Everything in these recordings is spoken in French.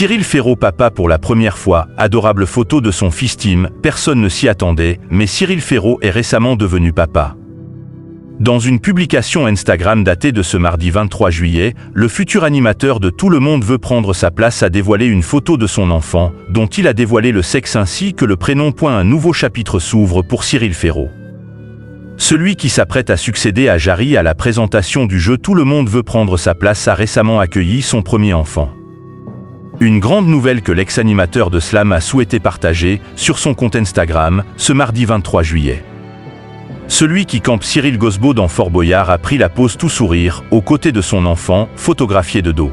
Cyril Ferraud papa pour la première fois, adorable photo de son fils Tim, personne ne s'y attendait, mais Cyril Ferraud est récemment devenu papa. Dans une publication Instagram datée de ce mardi 23 juillet, le futur animateur de Tout le monde veut prendre sa place a dévoilé une photo de son enfant, dont il a dévoilé le sexe ainsi que le prénom. Un nouveau chapitre s'ouvre pour Cyril Ferraud. Celui qui s'apprête à succéder à Jarry à la présentation du jeu Tout le monde veut prendre sa place a récemment accueilli son premier enfant. Une grande nouvelle que l'ex-animateur de Slam a souhaité partager sur son compte Instagram ce mardi 23 juillet. Celui qui campe Cyril Gosbo dans Fort Boyard a pris la pose tout sourire, aux côtés de son enfant, photographié de dos.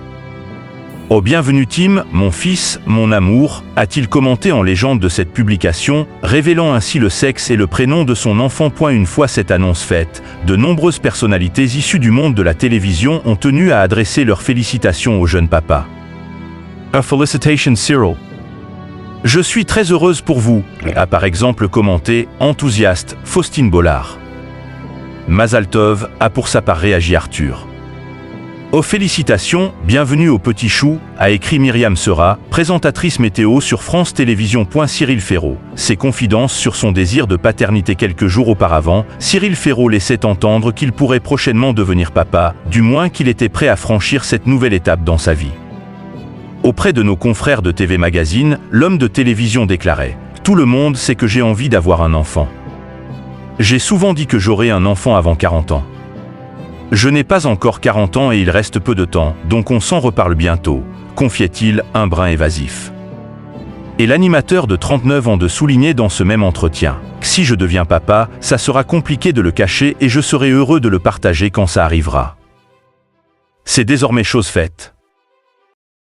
« Oh bienvenue Tim, mon fils, mon amour », a-t-il commenté en légende de cette publication, révélant ainsi le sexe et le prénom de son enfant. Une fois cette annonce faite, de nombreuses personnalités issues du monde de la télévision ont tenu à adresser leurs félicitations au jeune papa. « Félicitations Cyril. Je suis très heureuse pour vous », a par exemple commenté, enthousiaste, Faustine Bollard. Mazal Tov, a pour sa part réagi Arthur. « Oh félicitations, bienvenue au petit chou », a écrit Myriam Sera, présentatrice météo sur France Télévisions. Cyril Ferraud, ses confidences sur son désir de paternité. Quelques jours auparavant, Cyril Ferraud laissait entendre qu'il pourrait prochainement devenir papa, du moins qu'il était prêt à franchir cette nouvelle étape dans sa vie. Auprès de nos confrères de TV Magazine, l'homme de télévision déclarait « Tout le monde sait que j'ai envie d'avoir un enfant. J'ai souvent dit que j'aurais un enfant avant 40 ans. Je n'ai pas encore 40 ans et il reste peu de temps, donc on s'en reparle bientôt », confiait-il, un brin évasif. Et l'animateur de 39 ans de souligner dans ce même entretien « Si je deviens papa, ça sera compliqué de le cacher et je serai heureux de le partager quand ça arrivera. C'est désormais chose faite.